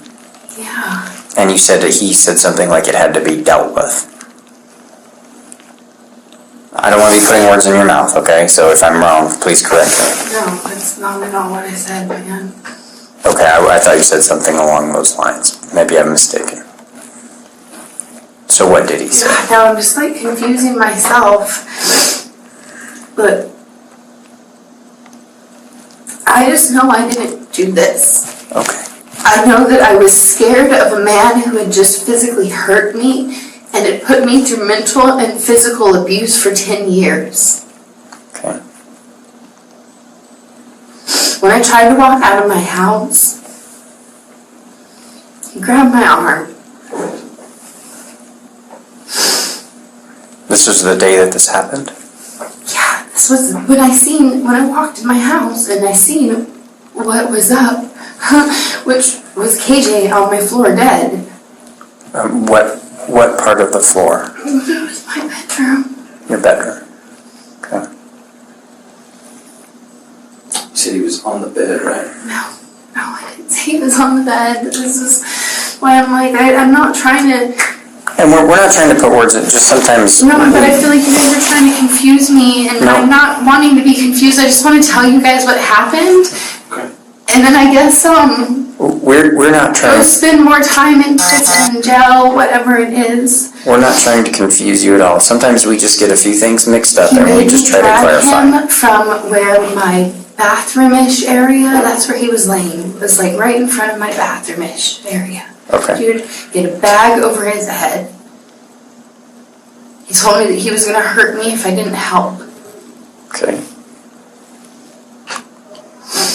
Yeah. And you said that he said something like it had to be dealt with. I don't want to be putting words in your mouth, okay? So if I'm wrong, please correct me. No, that's not at all what I said, man. Okay, I thought you said something along those lines. Maybe I'm mistaken. So what did he say? Now I'm just like confusing myself. But I just know I didn't do this. Okay. I know that I was scared of a man who had just physically hurt me and had put me through mental and physical abuse for 10 years. Okay. When I tried to walk out of my house, he grabbed my arm. This was the day that this happened? Yeah, this was when I walked in my house and I seen what was up, which was KJ on my floor dead. What part of the floor? It was my bedroom. Your bedroom. Okay. You said he was on the bed, right? No, I didn't say he was on the bed. This is why I'm like, I'm not trying to... And we're not trying to put words in, just sometimes... No, but I feel like you guys are trying to confuse me, and No. I'm not wanting to be confused. I just want to tell you guys what happened. Okay. And then I guess, We're not go trying... spend more time in prison, jail, whatever it is. We're not trying to confuse you at all. Sometimes we just get a few things mixed up He and we made just me try to drag clarify. him from where my bathroom-ish area, that's where he was laying. It was like right in front of my bathroom-ish area. Okay. Dude, he had a bag over his head. He told me that he was going to hurt me if I didn't help. Okay.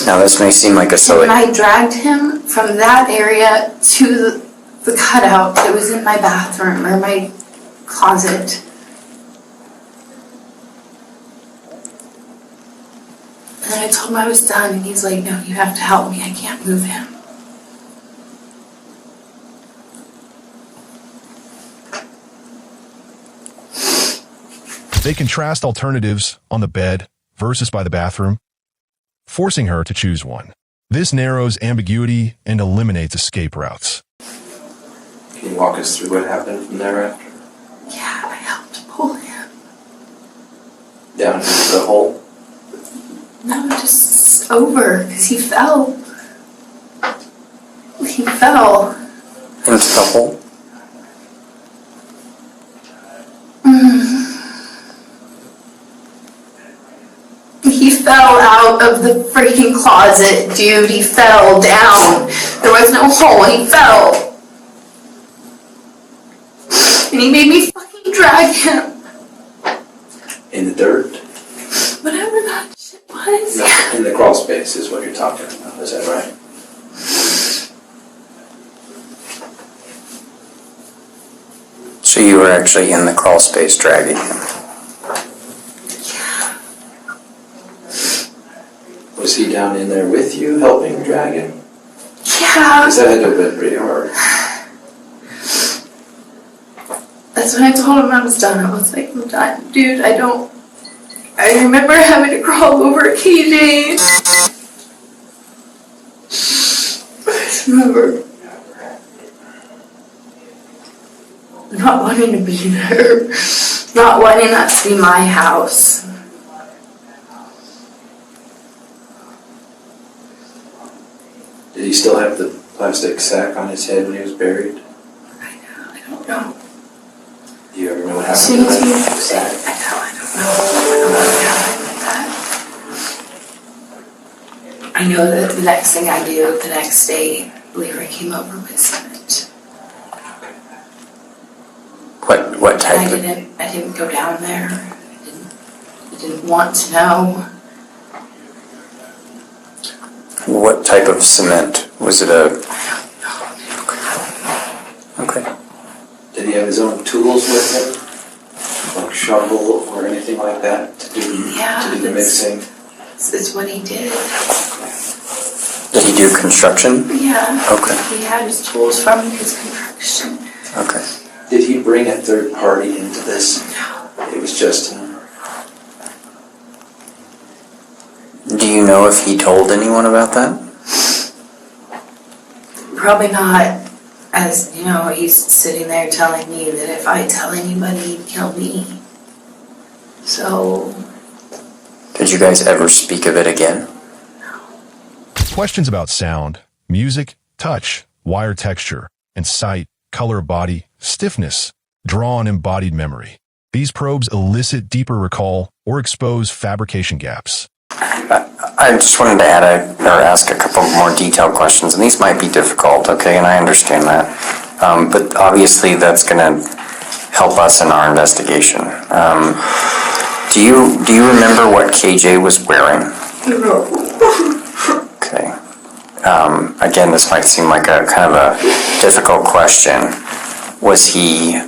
Now this may seem like a And silly... I dragged him from that area to the cutout that was in my bathroom or my closet. And then I told him I was done, and he's like, no, you have to help me. I can't move him. They contrast alternatives on the bed versus by the bathroom, forcing her to choose one. This narrows ambiguity and eliminates escape routes. Can you walk us through what happened from there after? Yeah, I helped pull him. Down into the hole? No, just over, because he fell. He fell. Into the hole? He fell out of the freaking closet, dude. He fell down. There was no hole. He fell. And he made me fucking drag him. In the dirt? Whatever that shit was. No, in the crawl space is what you're talking about, is that right? So you were actually in the crawl space dragging him. Was he down in there with you, helping drag him? Yeah. Because that had to have been pretty hard. That's when I told him I was done. I was like, I'm done. Dude, I remember having to crawl over KJ. I just remember not wanting to be there. Not wanting that to be my house. Did he still have the plastic sack on his head when he was buried? I don't know. Do you ever know what As happened soon to as you that sack? I don't know what happened with that. I know that the next thing I do, the next day, Leroy came over with cement. What type I of? didn't go down there. I didn't want to know. What type of cement? Was it a? Okay. Did he have his own tools with him? Like shovel or anything like that to do the mixing? It's what he did. Did he do construction? Yeah. Okay. He had his tools from his construction. Okay. Did he bring a third party into this? It was just him. Do you know if he told anyone about that? Probably not. As you know, he's sitting there telling me that if I tell anybody, he'd kill me. So. Did you guys ever speak of it again? Questions about sound, music, touch, wire texture, and sight, color of body, stiffness, draw on embodied memory. These probes elicit deeper recall or expose fabrication gaps. I just wanted to ask a couple more detailed questions, and these might be difficult, okay, and I understand that. But obviously that's going to help us in our investigation. Do you remember what KJ was wearing? No. Okay. Again, this might seem like a kind of a difficult question. Was he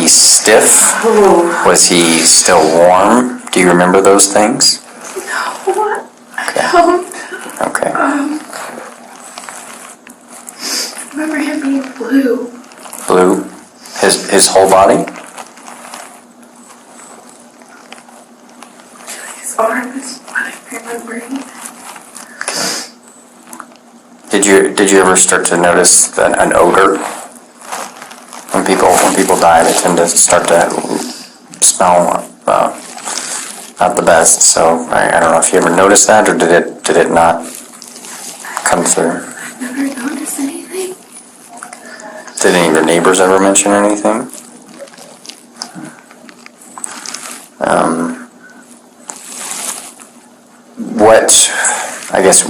stiff? Was he still warm? Do you remember those things? What? Okay. Okay. I remember him being blue. Blue? His whole body? His arm is what I'm remembering. Did you ever start to notice an odor? When people die, they tend to start to smell not the best. So I don't know if you ever noticed that, or did it not come through? I never noticed anything. Did any of your neighbors ever mention anything?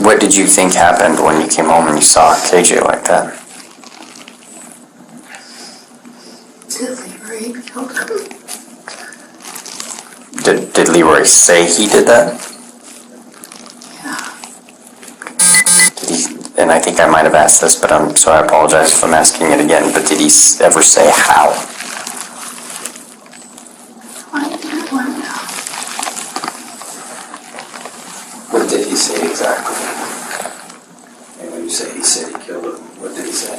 What did you think happened when you came home and you saw KJ like that? Did Leroy kill him? Did Leroy say he did that? Yeah. And I think I might have asked this, so I apologize if I'm asking it again, but did he ever say how? I didn't want to know. What did he say exactly? And when you say he said he killed him, what did he say?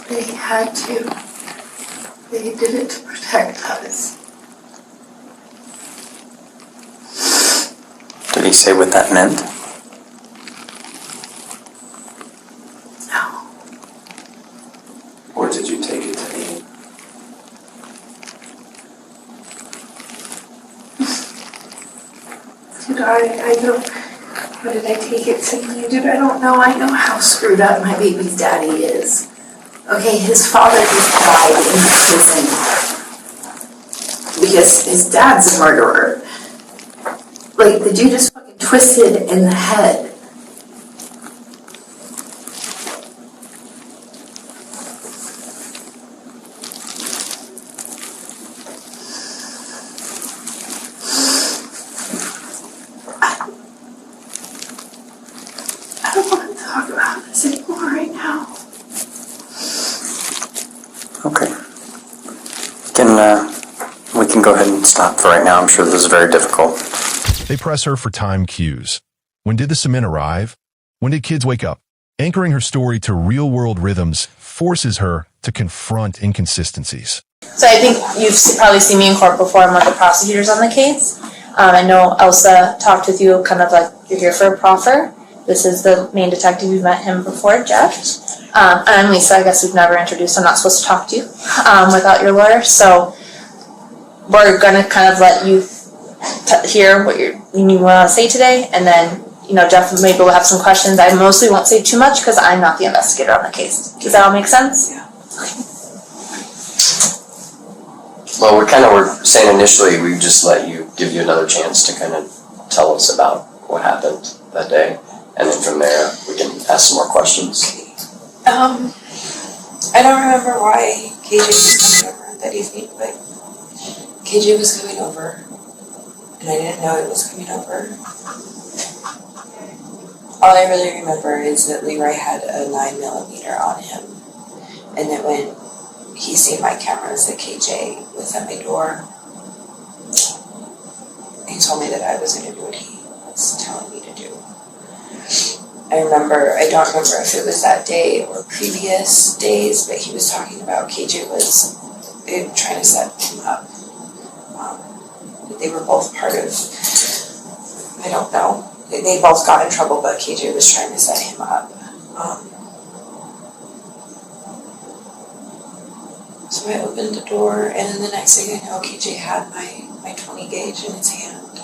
They had to. They did it to protect us. Did he say what that meant? No. Or did you take it to mean? I know. What did I take it to mean? Dude, I don't know. I know how screwed up my baby's daddy is. Okay, his father just died in prison because his dad's a murderer. Like, the dude is fucking twisted in the head. I don't want to talk about this anymore right now. Okay. We can go ahead and stop for right now. I'm sure this is very difficult. They press her for time cues. When did the cement arrive? When did kids wake up? Anchoring her story to real-world rhythms forces her to confront inconsistencies. So I think you've probably seen me in court before. I'm one of the prosecutors on the case. I know Elsa talked with you kind of like you're here for a proffer. This is the main detective. You've met him before, Jeff. And Lisa, I guess we've never introduced. I'm not supposed to talk to you without your lawyer. So we're going to kind of let you hear what you want to say today. And then, Jeff, maybe we'll have some questions. I mostly won't say too much because I'm not the investigator on the case. Does that all make sense? Yeah. Well, we kind of were saying initially we just give you another chance to kind of tell us about what happened that day. And then from there, we can ask some more questions. I don't remember why KJ was coming over. that evening, but KJ was coming over, and I didn't know it was coming over. All I really remember is that Leroy had a 9mm on him, and that when he seen my cameras that KJ was at my door, he told me that I was going to do what he was telling me to do. I don't remember if it was that day or previous days, but he was talking about KJ was trying to set him up. They were both part of, I don't know, they both got in trouble, but KJ was trying to set him up. So I opened the door, and then the next thing I know, KJ had my 20 gauge in his hand.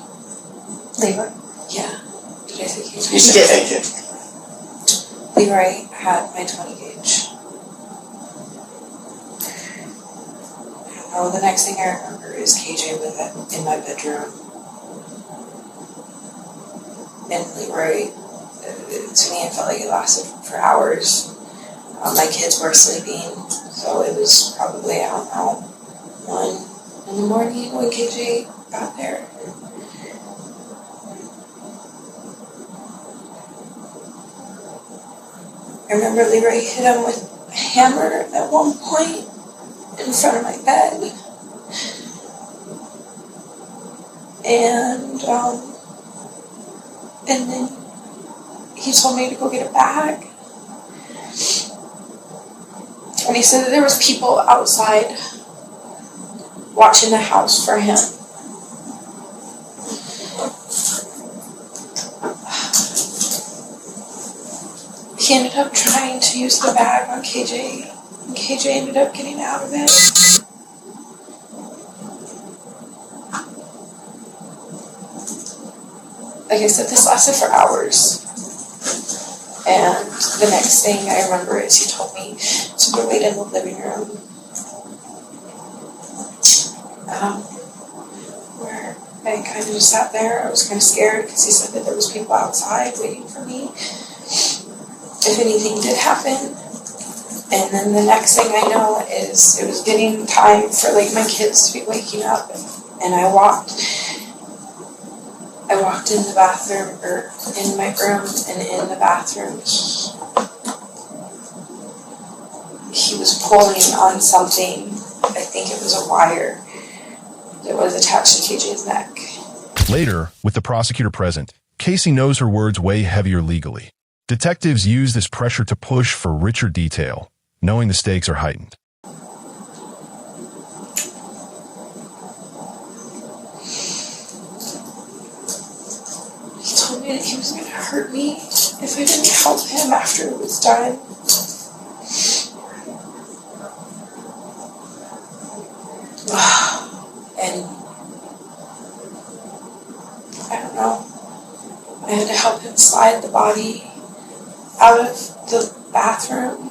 Leroy? Yeah. Did I say KJ? You said KJ. Leroy had my 20 gauge. I don't know, the next thing I remember is KJ with it in my bedroom. And Leroy, to me, it felt like it lasted for hours. My kids were sleeping, so it was probably, I don't know, 1 in the morning when KJ got there. I remember Leroy hit him with a hammer at one point in front of my bed. And then he told me to go get a bag. And he said that there was people outside watching the house for him. He ended up trying to use the bag on KJ, and KJ ended up getting out of it. Like I said, this lasted for hours. And the next thing I remember is he told me to go wait in the living room. Where I kind of just sat there. I was kind of scared because he said that there was people outside waiting for me if anything did happen. And then the next thing I know is it was getting time for like my kids to be waking up, and I walked in the bathroom, or in my room, and in the bathroom he was pulling on something. I think it was a wire that was attached to KJ's neck. Later, with the prosecutor present, Casie knows her words weigh heavier legally. Detectives use this pressure to push for richer detail, knowing the stakes are heightened. He told me that he was going to hurt me if I didn't help him after it was done. And I don't know. I had to help him slide the body out of the bathroom.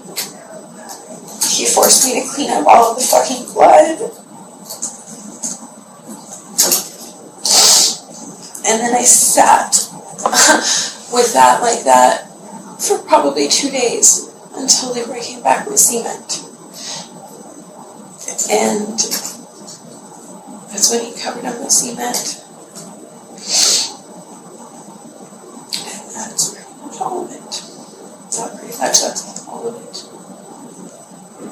He forced me to clean up all of the fucking blood. And then I sat with that like that for probably 2 days until Leroy came back with cement. And that's when he covered him with cement. And that's pretty much all of it. Not pretty much, that's all of it.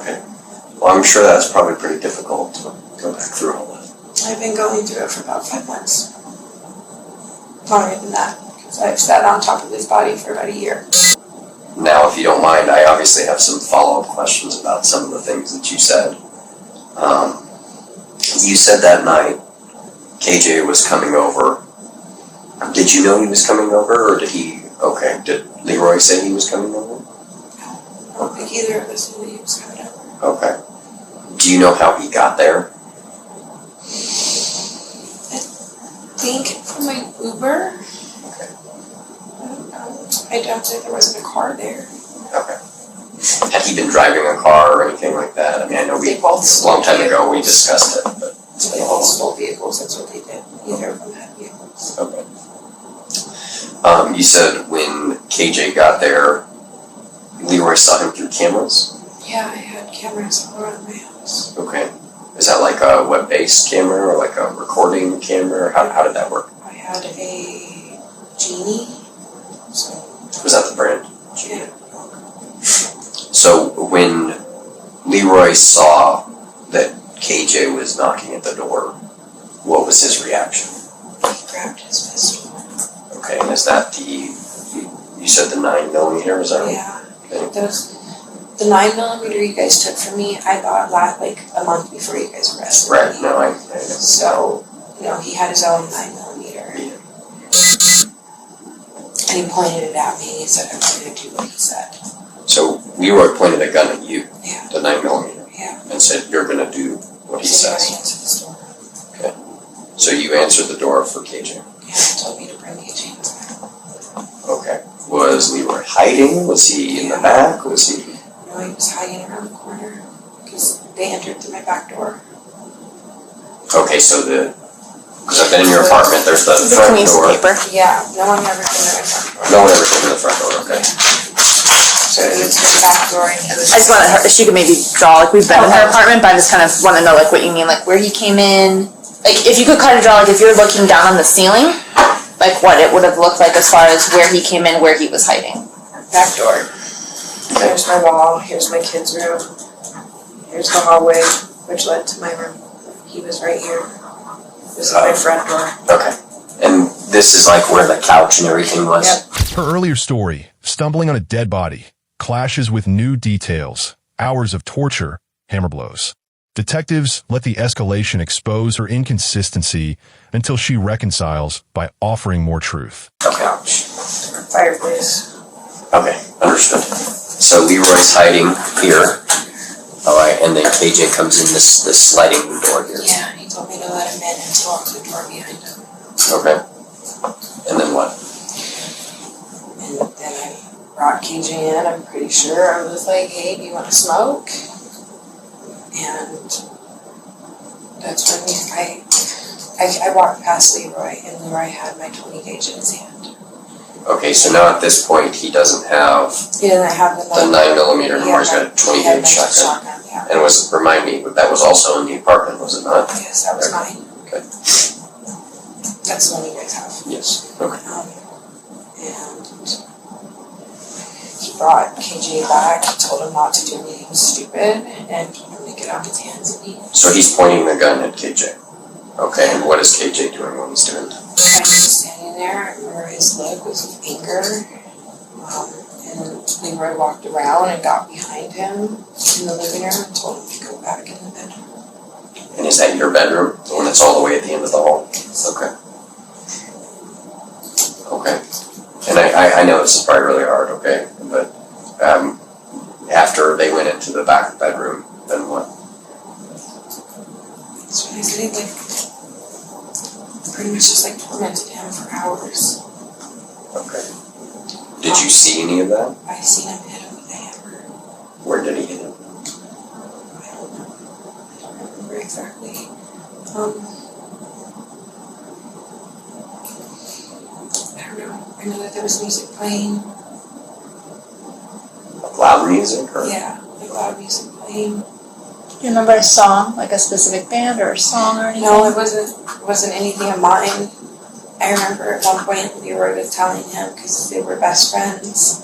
Okay. Well, I'm sure that's probably pretty difficult to go back through all that. I've been going through it for about 5 months. Longer than that, because I've sat on top of his body for about a year. Now, if you don't mind, I obviously have some follow-up questions about some of the things that you said. You said that night KJ was coming over. Did you know he was coming over, or did Leroy say he was coming over? I don't think either of us knew that he was coming over. Okay. Do you know how he got there? I think from my Uber. Okay. I don't know. I doubt that there wasn't a car there. Okay. Had he been driving a car or anything like that? I mean, I know They both a long time ago we discussed it, but They both stole vehicles, that's what they did. Neither of them had vehicles. okay. You said when KJ got there, Leroy saw him through cameras? Yeah, I had cameras all around my house. Okay. Is that like a web-based camera or like a recording camera? Or how did that work? I had a Genie, so Was that the brand? yeah. So when Leroy saw that KJ was knocking at the door, what was his reaction? He grabbed his pistol. Okay, and is that you said the 9mm, is that right? Yeah. Okay. The 9mm you guys took from me, I bought that like a month before you guys arrested me. Right, no, I So, he had his own 9mm. And he pointed it at me and he said I was going to do what he said. So Leroy pointed a gun at you, Yeah. the 9mm, Yeah. and said, "You're gonna do what he So says." I answered this door. So you answered the door for KJ. Yeah, he told me to bring KJ inside. Okay. Was Leroy hiding? Was he in the back? Was he? No, he was hiding around the corner because they entered through my back door. Okay, so because I've been in your apartment, there's the front door. Newspaper. Yeah, no one ever came to my front door. No one ever came to the front door, okay. So it was the back door and he was. I just wanted her, if she could maybe draw, like, we've been in her apartment, but I just kind of want to know, like, what you mean, like, where he came in. Like, if you could kind of draw, like, if you're looking down on the ceiling, like, what it would have looked like as far as where he came in, where he was hiding. Back door. Here's my wall, here's my kid's room. Here's the hallway, which led to my room. He was right here. This is my front door. Okay. And this is like where the couch and everything was? Yep. Her earlier story, stumbling on a dead body, clashes with new details, hours of torture, hammer blows. Detectives let the escalation expose her inconsistency until she reconciles by offering more truth. Okay. Fireplace. Okay, understood. So Leroy's hiding here. Alright, and then KJ comes in this sliding door here. Yeah, and he told me to let him in and to lock the door behind him. Okay. And then what? And then I brought KJ in, I'm pretty sure. I was like, hey, do you want to smoke? And that's when I walked past Leroy, and Leroy had my 20 gauge in his hand. Okay, so now at this point he doesn't have He didn't have the 9mm anymore, he's got a 20 gauge shotgun. Yeah. And remind me, that was also in the apartment, was it not? Yes, that was mine. Okay. That's the one you guys have. Yes. Okay. And he brought KJ back, he told him not to do anything stupid, and told him to get on his hands and knees. So he's pointing the gun at KJ. Okay, and what is KJ doing when he's doing that? And he was standing there, I remember his look was of anger. And Leroy walked around and got behind him in the living room and told him to go back in the bedroom. And is that your bedroom? The one that's all the way at the end of the hall? Okay. Okay. And I know this is probably really hard, okay? But after they went into the back bedroom, then what? So I said, pretty much just tormented him for hours. Okay. Did you see any of that? I seen him hit him with a hammer. Where did he hit him? I don't remember exactly. I don't know. I know that there was music playing. Loud music or? Yeah, loud music playing. Do you remember a song, like a specific band or a song or anything? No, it wasn't anything of mine. I remember at one point Leroy was telling him, because they were best friends,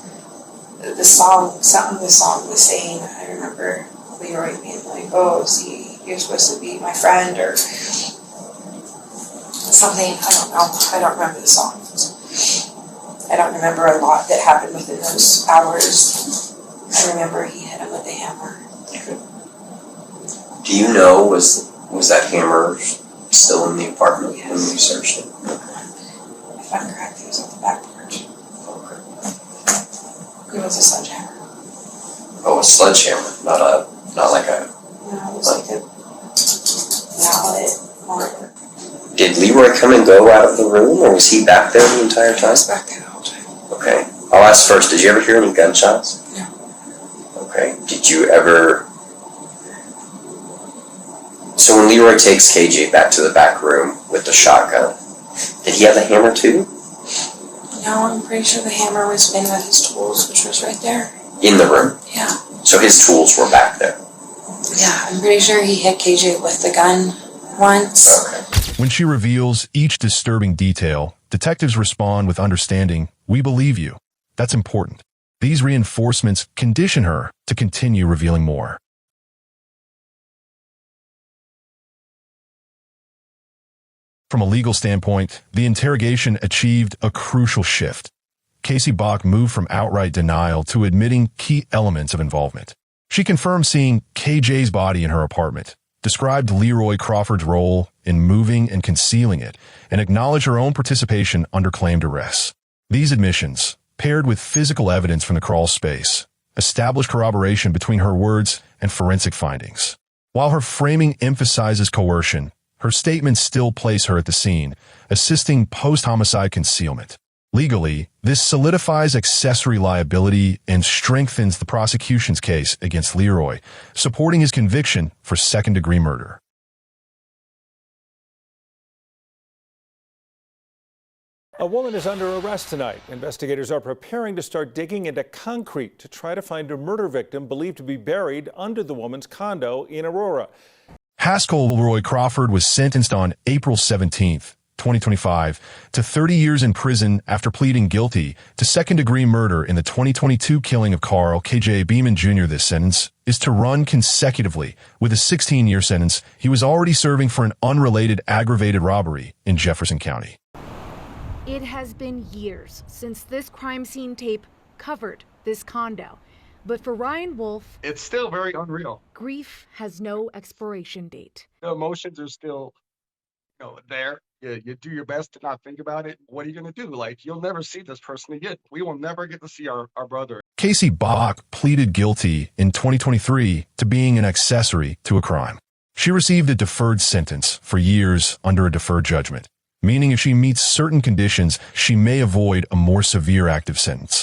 something the song was saying. I remember Leroy being like, oh, see, you're supposed to be my friend, or something. I don't know. I don't remember the song. I don't remember a lot that happened within those hours. I remember he hit him with a hammer. Do you know, was that hammer still in the apartment when you searched it? If I'm correct, it was on the back porch. Okay. It was a sledgehammer. Oh, a sledgehammer, not like a... No, it was like a mallet. Did Leroy come and go out of the room, or was he back there the entire I time? was back there the whole time. Okay. I'll ask first, did you ever hear any gunshots? No. Okay. Did you ever... So when Leroy takes KJ back to the back room with the shotgun, did he have the hammer too? No, I'm pretty sure the hammer was in with his tools, which was right there. In the room? Yeah. So his tools were back there? Yeah, I'm pretty sure he hit KJ with the gun once. Okay. When she reveals each disturbing detail, detectives respond with understanding. We believe you. That's important. These reinforcements condition her to continue revealing more. From a legal standpoint, the interrogation achieved a crucial shift. Casie Bach moved from outright denial to admitting key elements of involvement. She confirmed seeing KJ's body in her apartment, described Leroy Crawford's role in moving and concealing it, and acknowledged her own participation under claimed arrests. These admissions, paired with physical evidence from the crawl space, established corroboration between her words and forensic findings. While her framing emphasizes coercion, her statements still place her at the scene, assisting post-homicide concealment. Legally, this solidifies accessory liability and strengthens the prosecution's case against Leroy, supporting his conviction for second-degree murder. A woman is under arrest tonight. Investigators are preparing to start digging into concrete to try to find a murder victim believed to be buried under the woman's condo in Aurora. Haskell Leroy Crawford was sentenced on April 17, 2025, to 30 years in prison after pleading guilty to second-degree murder in the 2022 killing of Carl K.J. Beeman Jr. This sentence is to run consecutively with a 16-year sentence he was already serving for an unrelated aggravated robbery in Jefferson County. It has been years since this crime scene tape covered this condo. But for Ryan Wolf, it's still very unreal. Grief has no expiration date. The emotions are still, there. You do your best to not think about it. What are you going to do? Like, you'll never see this person again. We will never get to see our brother. Casie Bach pleaded guilty in 2023 to being an accessory to a crime. She received a deferred sentence for years under a deferred judgment, meaning if she meets certain conditions, she may avoid a more severe active sentence.